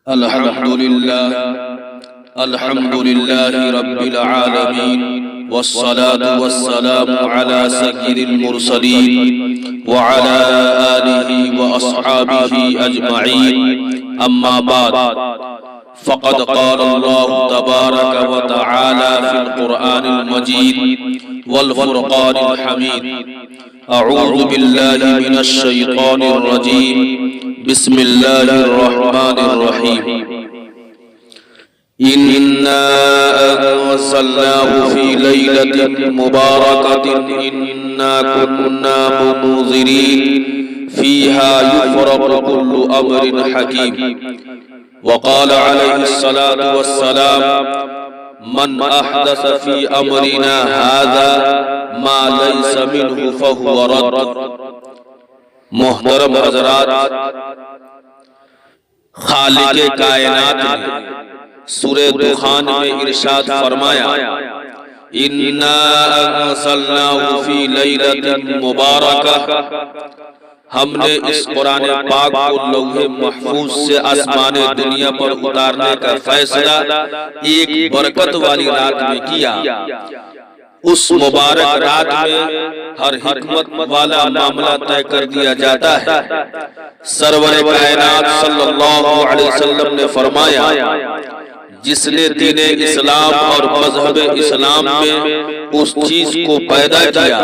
الحمد لله رب العالمين والصلاة والسلام على سيد المرسلين وعلى آله وأصحابه أجمعين. أما بعد، فقد قال الله تبارك وتعالى في القرآن المجيد والفرقان الحميد: أعوذ بالله من الشيطان الرجيم، بسم الله الرحمن الرحيم. إنا أنزلناه في ليلة مباركة إنا كنا منذرين فيها يفرق كل أمر حكيم. وقال عليه الصلاة والسلام: من أحدث في أمرنا هذا ما ليس منه فهو رد. محترم حضرات، خالق کائنات نے سورہ دخان میں ارشاد فرمایا: اِنَّا أَنزَلْنَاهُ فِي لَيْلَةٍ مُبَارَكَةٍ. ہم نے اس قرآن پاک کو لوح محفوظ سے آسمان دنیا پر اتارنے کا فیصلہ ایک برکت والی رات میں کیا. اس مبارک رات میں ہر حکمت والا معاملہ طے کر دیا جاتا ہے. سرور کائنات صلی اللہ علیہ وسلم نے فرمایا: جس نے دین اسلام اور مذہب اسلام میں اس چیز کو پیدا کیا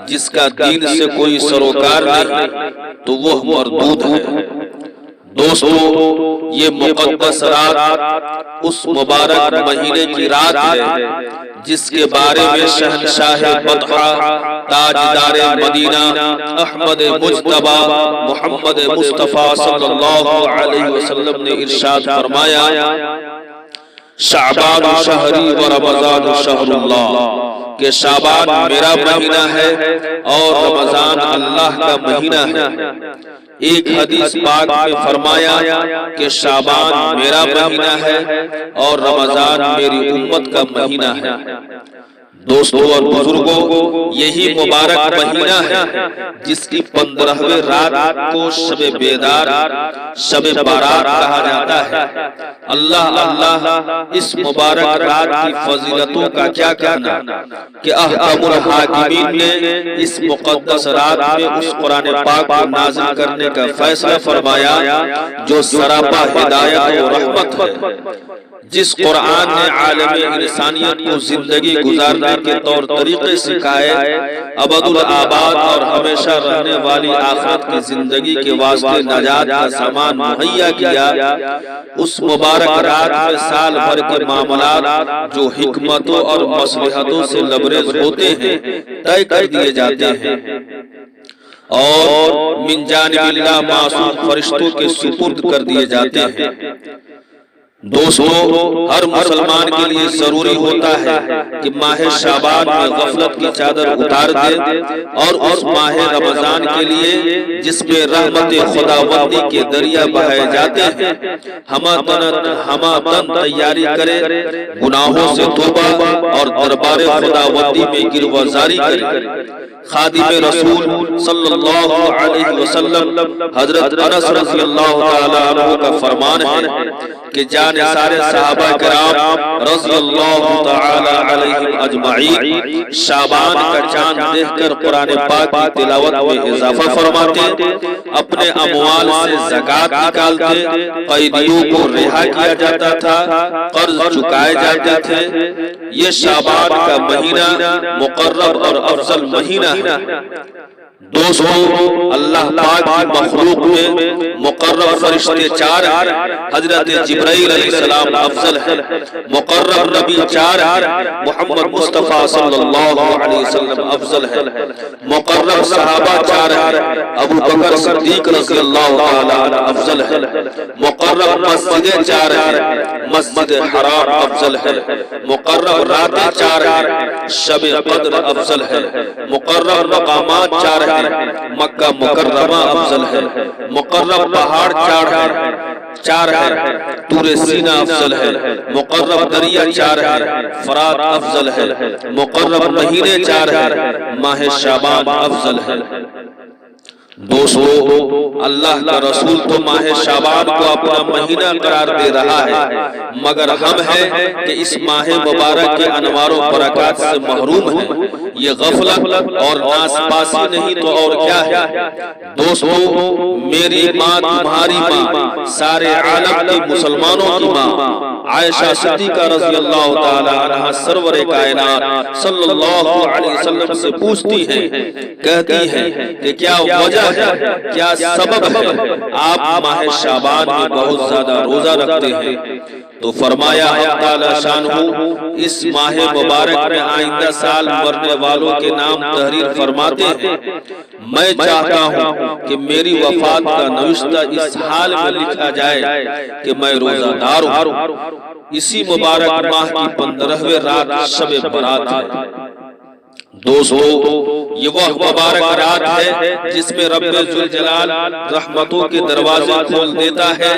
جس کا دین سے کوئی سروکار نہیں تو وہ مردود ہے. دوستو، یہ مقدس رات اس مبارک مہینے کی رات ہے جس کے بارے میں شہنشاہ بطحہ تاجدار مدینہ احمد مجتبی محمد مصطفیٰ صلی اللہ علیہ وسلم نے ارشاد فرمایا: شعبان شہری و رمضان شہر اللہ، کہ شعبان میرا مہینہ ہے اور رمضان اللہ کا مہینہ ہے. ایک حدیث پاک میں فرمایا کہ شعبان میرا مہینہ ہے اور رمضان میری امت کا مہینہ ہے. دوستو اور بزرگوں، یہی مبارک مہینہ ہے جس کی 15ویں رات کو شب بیدار، شب بارات کہا جاتا ہے. اللہ اس مبارک رات کی فضیلتوں کا کیا کہنا کہ احکم الحاکمین نے اس مقدس رات میں اس قرآن پاک کو نازل کرنے کا فیصلہ فرمایا جو سراپا ہدایت و رحمت ہے. جس قرآن نے عالم انسانیت کو زندگی گزارنے کے طور طریقے سکھائے، ابد الآباد اور ہمیشہ رہنے والی آخرت کی زندگی کے واسطے نجات کا سامان مہیا کیا، اس مبارک رات میں سال بھر کے معاملات جو حکمتوں اور مصلحتوں سے لبریز ہوتے ہیں طے کر دیے جاتے ہیں اور من جانب اللہ معصوم فرشتوں کے سپرد کر دیے جاتے ہیں. دوستو، ہر مسلمان کے لیے ضروری ہوتا ہے کہ ماہ شعبان میں غفلت کی چادر اتار دے اور اس ماہ رمضان کے لیے جس میں رحمت خداوندی کے دریا بہائے جاتے ہیں ہمہ تیاری کرے، گناہوں سے توبہ اور دربار خداوندی میں گروزاری کرے. خادم رسول صلی اللہ علیہ وسلم حضرت انس رضی اللہ تعالی عنہ کا فرمان ہے کہ جانثار صحابہ کرام رضی اللہ تعالی علیہم اجمعین شعبان کا چاند دیکھ کر قرآن پاک کی تلاوت میں اضافہ فرماتے، اپنے اموال سے زکوٰۃ نکالتے، قیدیوں کو رہا کیا جاتا تھا، قرض چکائے جاتے تھے. یہ شعبان کا مہینہ مقرب اور افضل مہینہ ہے. دوستو، اللہ پاک کی مخلوق میں مقرب فرشتے 4 ہیں. حضرت جبرائیل علیہ السلام افضل ہے. مقرب نبی 4 ہیں. محمد مصطفیٰ صلی اللہ علیہ وسلم افضل ہے. مقرب صحابہ 4 ہیں. ابو بکر صدیق رضی اللہ تعالی عنہ افضل ہے. مقرب مسجدیں 4 ہیں. مسجد حرام افضل ہے. مقرب راتیں 4 ہیں. شب قدر افضل ہے. مقرب مقامات 4 ہیں. مکہ مکرمہ افضل ہے. مقرب پہاڑ 4 ہیں. طور سینہ افضل ہے. مقرب دریا 4 ہیں. فرات افضل ہے. مقرب مہینے 4 ہیں. ماہ شعبان افضل ہے. دوستو اللہ کا رسول تو ماہ شعبان کو اپنا مہینہ قرار دے رہا ہے، مگر ہم ہیں کہ اس ماہ مبارک کے انوار و برکات سے محروم ہیں۔ یہ غفلت اور ناس پاسی نہیں تو اور کیا ہے؟ دوستو میری ماں تمہاری ماں، سارے عالم کے مسلمانوں کی ماں عائشہ صدیقہ رضی اللہ تعالی عنہ سرور کائنات صلی اللہ علیہ وسلم سے پوچھتی ہیں، کہتی ہیں کہ کیا وجہ ہے، کیا سبب ہے آپ ماہ شعبان میں بہت زیادہ روزہ رکھتے ہیں؟ تو فرمایا حق تعالی شانہ اس ماہ مبارک میں آئندہ سال مرنے والوں کے نام تحریر فرماتے ہیں۔ میں چاہتا ہوں کہ میری وفات کا نوشتہ اس حال میں لکھا جائے کہ میں روزہ دار ہوں۔ اسی مبارک ماہ کی 15ویں رات شب برات ہے۔ دوستو یہ وہ مبارک رات ہے جس میں رب ذوالجلال رحمتوں کے دروازے کھول دیتا ہے۔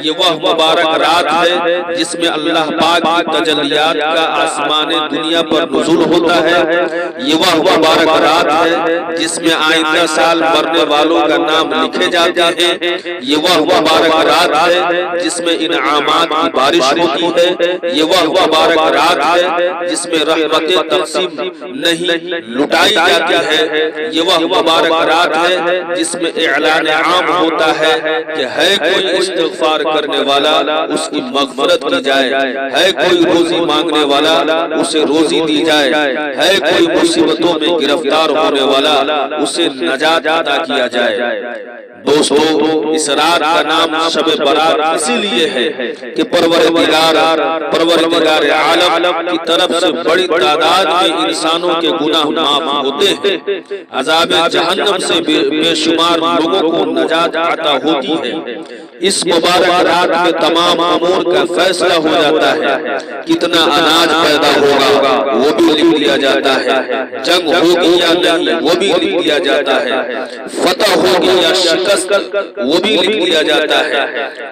یہ وہ مبارک رات ہے جس میں اللہ پاک کی تجلیات کا آسمان دنیا پر نزول ہوتا ہے۔ یہ وہ مبارک رات ہے جس میں آئندہ سال مرنے والوں کا نام لکھے جاتے ہیں۔ یہ وہ مبارک رات ہے جس میں انعامات کی بارش ہوتی ہے۔ یہ وہ مبارک رات ہے جس میں رحمتیں تقسیم نہیں لٹائی جاتی ہے۔ یہ وہ مبارک رات ہے جس میں اعلان عام ہوتا ہے کہ ہے کوئی استغفار کرنے والا اس کی مغفرت کی جائے، ہے کوئی روزی مانگنے والا اسے روزی دی جائے، ہے کوئی مصیبتوں میں گرفتار ہونے والا اسے نجات عطا کیا جائے۔ دوستو اس رات کا نام شب برات اسی لیے ہے کہ پروردگار عالم کی طرف سے بڑی تعداد میں انسانوں کے گناہ معاف ہوتے ہیں، عذاب جہنم سے بے شمار لوگوں کو نجات عطا ہوتی ہے۔ اس مبارک رات میں تمام امور کا فیصلہ ہو جاتا ہے۔ کتنا اناج پیدا ہوگا وہ بھی لکھ دیا جاتا ہے، جنگ ہوگی یا نہیں وہ بھی لکھ دیا جاتا ہے، فتح ہوگی یا شکست وہ بھی لکھ دیا جاتا ہے،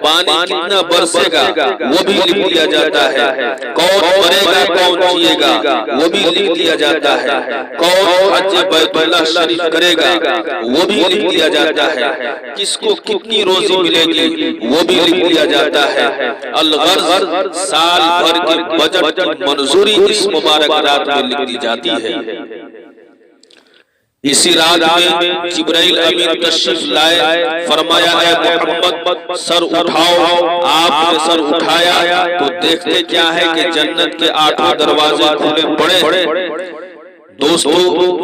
پانی کتنا برسے گا وہ بھی لکھ دیا جاتا ہے، کون مرے گا کون جیے گا وہ بھی لکھ دیا جاتا ہے، کون حج بیت اللہ شریف کرے گا وہ بھی لکھ دیا جاتا ہے، کس کو کتنی روزی ملے گی وہ بھی لکھ دیا جاتا ہے۔ الغرض سال بھر کے بجٹ کی منظوری اس مبارک رات میں لکھ دی جاتی ہے۔ اسی رات میں جبرائیل امین تشریف لائے، فرمایا اے محمد سر اٹھاؤ۔ آپ نے سر اٹھایا تو دیکھتے کیا ہے کہ جنت کے 8 دروازے کھلے پڑے۔ دوستو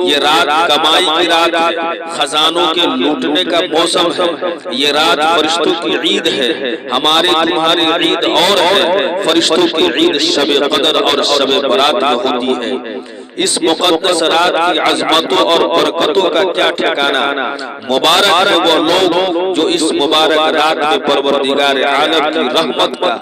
یہ رات کمائی کی رات ہے، خزانوں کے لوٹنے کا موسم ہے، یہ رات فرشتوں کی عید ہے، ہماری تمہاری عید اور ہے، فرشتوں کی عید شب قدر اور شب برات میں ہوتی ہے۔ اس مقدس رات کی عظمتوں اور برکتوں کا کیا ٹھکانہ۔ مبارک ہے وہ لوگ جو اس مبارک رات میں پروردگار عالم کی رحمت کا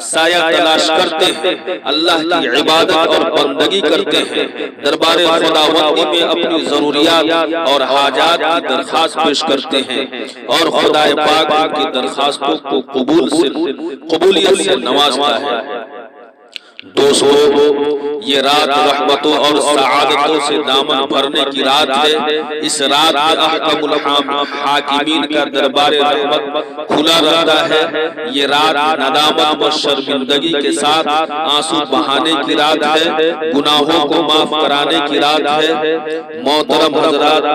سایہ تلاش کرتے ہیں، اللہ کی عبادت اور بندگی کرتے ہیں، دربار خداوندی میں اپنی ضروریات اور حاجات کی درخواست پیش کرتے ہیں اور خدا پاک کی درخواستوں کو قبولیت سے نوازتا ہے۔ دوستو یہ رات رحمتوں اور سعادتوں سے دامن بھرنے کی رات ہے۔ اس رات میں احکم الحاکمین کا دربار رحمت کھلا رہتا ہے۔ یہ رات ندامت و شرمندگی کے ساتھ آنسو بہانے کی رات ہے، گناہوں کو معاف کرانے کی رات ہے۔ محترم حضرات،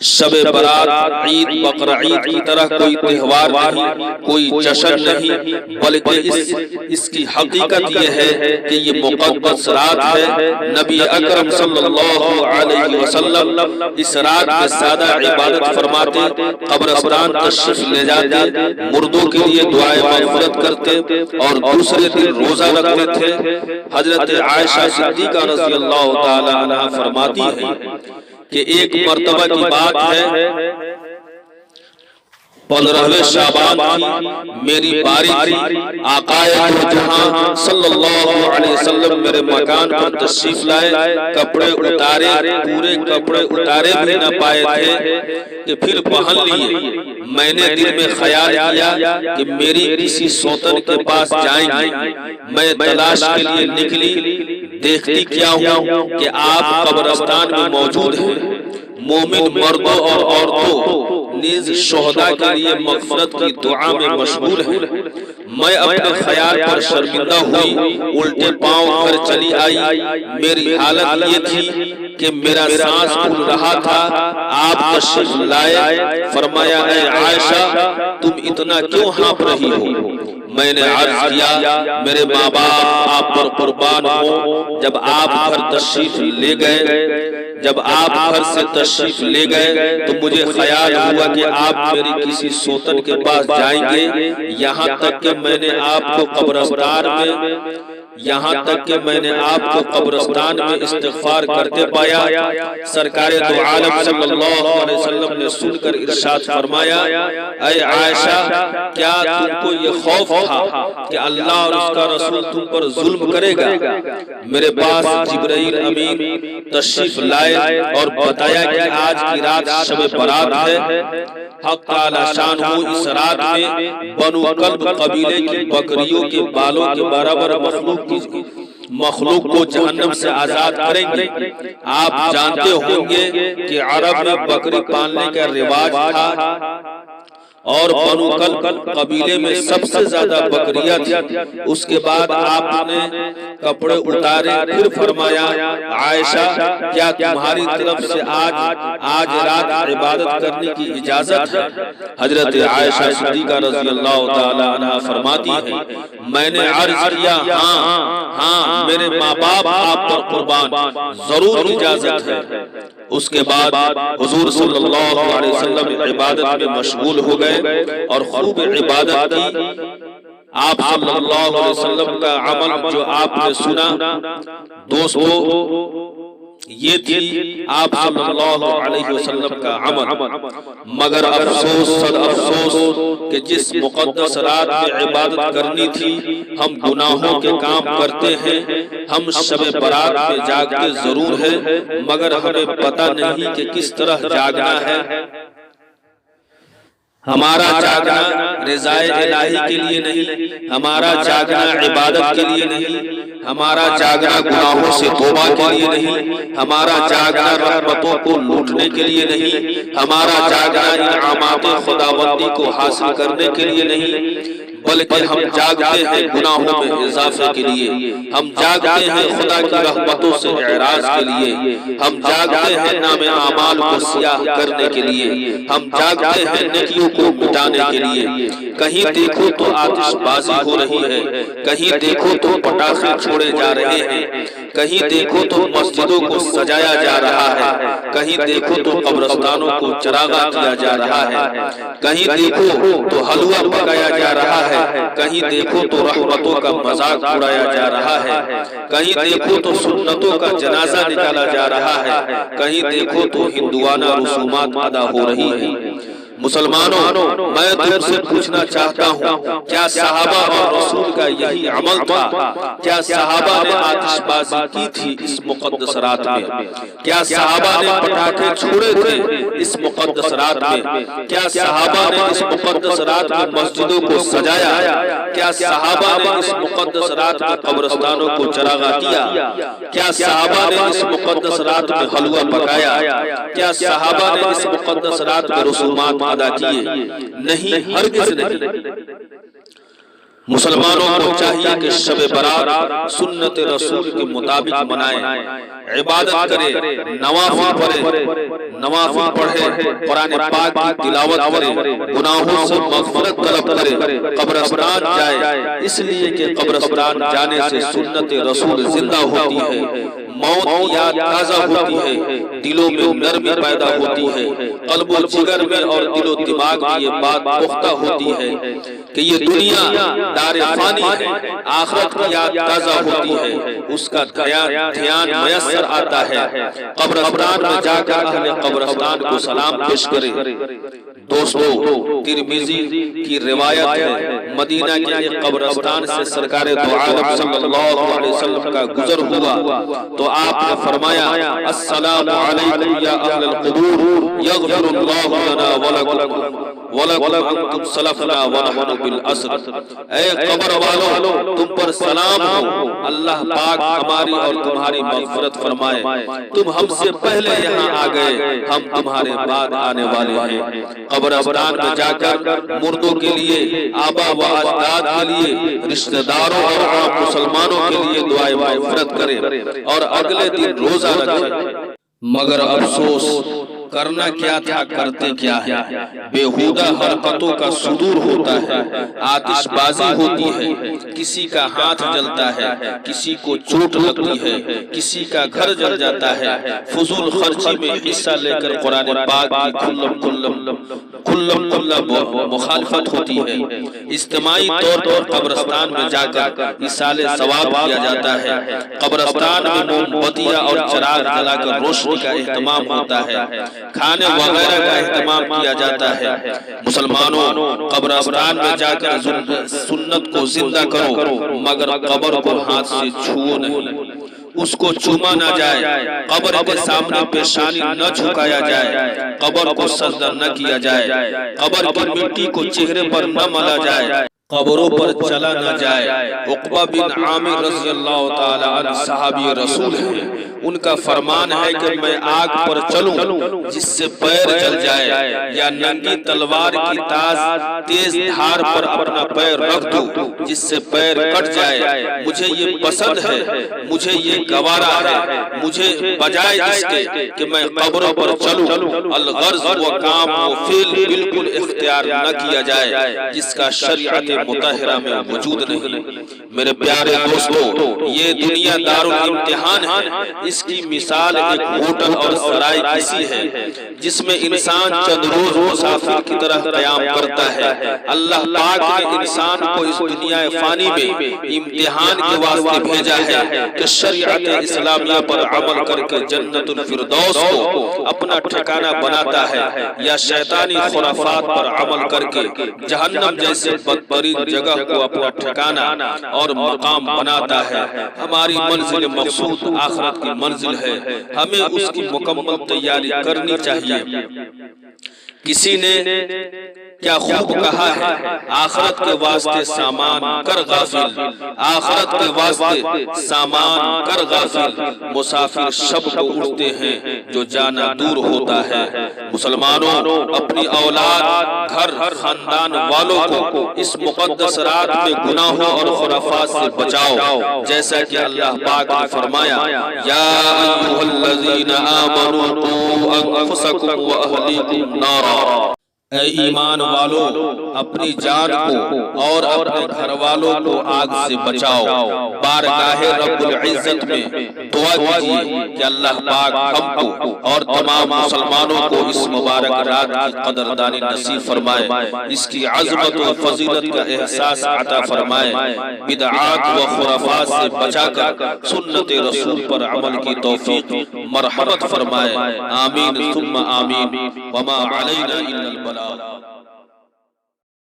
شب برات عید بقرعید کی طرح کوئی تہوار نہیں، کوئی جشن نہیں، بلکہ اس کی حقیقت یہ ہے کہ یہ مقدس رات ہے۔ نبی اکرم صلی اللہ علیہ وسلم اس رات میں سادہ عبادت فرماتے، قبرستان تشریف لے جاتے، مردوں کے لیے دعائے مغفرت کرتے اور دوسرے دن روزہ رکھتے تھے۔ حضرت عائشہ صدیقہ رضی اللہ تعالی عنہ فرماتی ہے کہ ایک مرتبہ کی بات ہے، 15ویں شعبان کی میری باری تھی، آقائے دو جہاں صلی اللہ علیہ وسلم میرے مکان پر تشریف لائے، کپڑے اتارے، پورے کپڑے اتارے بھی نہ پائے تھے کہ پھر پہن لیے۔ میں نے دل میں خیال کیا کہ میری کسی سوتن کے پاس جائیں گے، میں تلاش کے لیے نکلی، دیکھتی کیا ہوں کہ آپ قبرستان میں موجود ہیں۔ مومن مردوں اور عورتوں نیز شہداء کے لیے مغفرت کی دعا میں مشغول ہیں۔ میں اپنے خیال پر شرمندہ ہوئی، الٹے پاؤں گھر چلی آئی۔ میری حالت یہ تھی کہ میرا سانس پھول رہا تھا۔ آپ تشریف لائے، فرمایا اے عائشہ تم اتنا کیوں ہانپ رہی ہو؟ میں نے عرض کیا میرے ماں باپ آپ پر قربان ہوں، جب آپ گھر تشریف لے گئے تو مجھے خیال ہوا کہ آپ میری کسی سوتن کے پاس جائیں گے، یہاں تک کہ میں نے آپ کو قبرستان میں استغفار کرتے پایا۔ سرکار دو عالم صلی اللہ علیہ وسلم نے سن کر ارشاد فرمایا اے عائشہ کیا تم کو یہ خوف تھا کہ اللہ اور اس کا رسول تم پر ظلم کرے گا؟ میرے پاس جبرائیل امین تشریف لائے اور بتایا کہ آج کی رات شب برات ہے۔ حق تعالی شان ہو اس رات میں بنو کلب قبیلے کی بکریوں کے بالوں کے برابر مخلوق کو جہنم سے آزاد کریں گے۔ آپ جانتے ہوں گے کہ عرب میں بکری پالنے کا رواج تھا اور بنو کلب قبیلے میں سب سے زیادہ بکریاں تھیں۔ اس کے بعد آپ نے کپڑے اتارے، پھر فرمایا عائشہ کیا تمہاری طرف سے آج رات عبادت کرنے کی اجازت ہے؟ حضرت عائشہ صدیقہ رضی اللہ تعالی عنہ فرماتی ہیں میں نے عرض کیا ہاں میرے ماں باپ آپ پر قربان، ضرور اجازت ہے۔ اس کے بعد حضور صلی اللہ علیہ وسلم عبادت میں مشغول ہو گئے اور خوب عبادت کی۔ آپ صلی اللہ علیہ وسلم کا عمل جو آپ نے سنا دوستو یہ تھی آپ صلی اللہ علیہ وسلم کا عمل، مگر افسوس صد افسوس کہ جس مقدس رات میں عبادت کرنی تھی ہم گناہوں کے کام کرتے ہیں۔ ہم شب برات میں جاگتے ضرور ہیں مگر ہمیں پتہ نہیں کہ کس طرح جاگنا ہے۔ ہمارا جاگنا رضائے الہی کے لیے نہیں، ہمارا جاگنا عبادت کے لیے نہیں، ہمارا جاگنا گناہوں سے توبہ کے لیے نہیں، ہمارا جاگنا رحمتوں کو لوٹنے کے لیے نہیں، ہمارا جاگنا انعامات خداوندی کو حاصل کرنے کے لیے نہیں، بلکہ ہم جاگتے ہیں گناہوں میں اضافے کے لیے، ہم جاگتے ہیں خدا کی رحمتوں سے اعراض کے لیے، ہم جاگتے ہیں نام اعمال کو سیاہ کرنے کے لیے، ہم جاگتے ہیں نیکیوں کو مٹانے کے لیے۔ کہیں دیکھو تو آتش بازی ہو رہی ہے، کہیں دیکھو تو پٹاخے چھوڑے جا رہے ہیں، کہیں دیکھو تو مسجدوں کو سجایا جا رہا ہے، کہیں دیکھو تو قبرستانوں کو چراغاں کیا جا رہا ہے، کہیں دیکھو تو حلوہ پکایا جا رہا ہے، کہیں دیکھو تو رحمتوں کا مذاق اڑایا جا رہا ہے، کہیں دیکھو تو سنتوں کا جنازہ نکالا جا رہا ہے، کہیں دیکھو تو ہندوانہ رسومات ادا ہو رہی ہیں۔ مسلمانوں میں تم سے پوچھنا چاہتا ہوں کیا صحابہ اور رسول کا یہی عمل تھا؟ کیا صحابہ نے آتش بازی کی تھی اس مقدس رات میں؟ کیا صحابہ نے پٹاخے چھوڑے تھے اس مقدس رات میں؟ کیا صحابہ نے اس مقدس رات میں مسجدوں کو سجایا؟ کیا صحابہ نے اس مقدس رات میں قبرستانوں کو چراغاں کیا؟ کیا صحابہ نے اس مقدس رات میں حلوہ پکایا؟ کیا صحابہ نے اس مقدس رات میں رسومات ادا کیے؟ نہیں، ہرگز نہیں۔ مسلمانوں کو چاہیے کہ شب برات سنت رسول کے مطابق منائیں، عبادت کرے، نوافل پڑھے، قرآن پاک کی تلاوت کرے، گناہوں سے مغفرت طلب کرے، قبرستان جائے، اس لیے کہ قبرستان جانے سے سنت رسول زندہ ہوتی ہے، موت کی یاد تازہ ہوتی ہے، دلوں میں نرمی پیدا ہوتی ہے، قلب و جگر میں اور دل و دماغ میں یہ بات پختہ ہوتی ہے کہ یہ دنیا دار فانی ہے، آخرت کی یاد تازہ ہوتی ہے، اس کا دھیان میسر آتا ہے۔ قبرستان میں جا کر اہل قبرستان کو سلام پیش کرے۔ دوستو ترمذی کی روایت ہے مدینہ کے ایک قبرستان سے سرکار دو عالم صلی اللہ علیہ وسلم کا گزر ہوا تو آپ نے فرمایا السلام علیکم یا اہل القبور یغفر اللہ لنا ولکم وَلَكُمْ أَنْتُمْ سَلَفْنَا وَنَحْنُ بِالْأَسْرِ، اے قبر والو تم پر سلام ہو، اللہ پاک ہماری اور تمہاری مغفرت فرمائے، تم ہم سے پہلے یہاں آ گئے، ہم تمہارے بعد آنے والے ہیں۔ قبرستان میں جا کر مردوں کے لیے، آبا و اجداد کے لیے، رشتہ داروں اور عام مسلمانوں کے لیے دعائے مغفرت کریں اور اگلے دن روزہ رکھیں۔ مگر افسوس، کرنا کیا تھا کرتے کیا ہے، بیہودہ حرکتوں کا صدور ہوتا ہے، آتش بازی ہوتی ہے، کسی کا ہاتھ جلتا ہے، کسی کو چوٹ لگتی ہے، کسی کا گھر جل جاتا ہے، فضول خرچی میں حصہ لے کر قرآن پاک کی کلم مخالفت ہوتی ہے، اجتماعی طور پر قبرستان میں جا کر ایصال ثواب کیا جاتا ہے، قبرستان میں موم بتیاں اور چراغ جلا کر روشنی کا اہتمام ہوتا ہے، کھانے وغیرہ کا اہتمام کیا جاتا ہے۔ مسلمانوں، قبرستان میں جا کر سنت کو زندہ کرو، مگر قبر کو ہاتھ سے چھو نہیں، اس کو چوما نہ جائے، قبر کے سامنے پیشانی نہ جھکایا جائے، قبر کو سجدہ نہ کیا جائے، قبر کی مٹی کو چہرے پر نہ ملا جائے، قبروں پر چلا نہ جائے۔ عقبہ بن عامر رضی اللہ تعالی عنہ صحابی رسول ہیں، ان کا فرمان ہے کہ میں آگ پر چلوں جس سے پیر جل جائے، یا ننگی تلوار کی تیز دھار پر اپنا پیر رکھ دوں جس سے پیر کٹ جائے، مجھے یہ پسند ہے، مجھے یہ گوارا ہے، مجھے بجائے اس کے کہ میں قبروں پر چلوں، الغرض و کام و فعل بالکل اختیار نہ کیا جائے جس کا شریعت مطہرہ میں وجود نہیں۔ میرے پیارے دوستو، یہ دنیا دارالامتحان ہے، اس کی مثال ایک ہوٹل اور سرائے کسی ہے جس میں انسان چند روز مسافر کی طرح قیام کرتا ہے۔ اللہ پاک نے انسان کو اس دنیا فانی میں امتحان کے واسطے بھیجا ہے کہ شریعت اسلامیہ پر عمل کر کے جنت الفردوس کو اپنا ٹھکانہ بناتا ہے، یا شیطانی خرافات پر عمل کر کے جہنم جیسے بدترین جگہ کو اپنا ٹھکانہ اور مقام بناتا ہے۔ ہماری منزل مقصود آخرت کی منزل ہے، ہمیں اس کی مکمل تیاری کرنی چاہیے۔ کسی نے کیا خوب کہا ہے، آخرت کے واسطے سامان کر غافل، آخرت کے واسطے سامان کر غافل، مسافر شب کو اٹھتے ہیں جو جانا دور ہوتا ہے۔ مسلمانوں، اپنی اولاد، گھر، خاندان والوں کو اس مقدس رات میں گناہوں اور خرافات سے بچاؤ، جیسا کہ اللہ پاک نے فرمایا، یا ایھا الذین آمنوا قوا انفسکم واہلیکم نارا، اے ایمان والو، اپنی جان کو اور اپنے گھر والوں کو آگ سے بچاؤ۔ بارگاہ رب العزت میں دعا کیجیے کہ اللہ پاک ہم کو اور تمام مسلمانوں کو اس مبارک رات کی قدردانی نصیب فرمائے، اس کی عظمت و فضیلت کا احساس عطا فرمائے، بدعات و خرافات سے بچا کر سنت رسول پر عمل کی توفیق مرحمت فرمائے، آمین ثم آمین، وما علینا الا البلاغ۔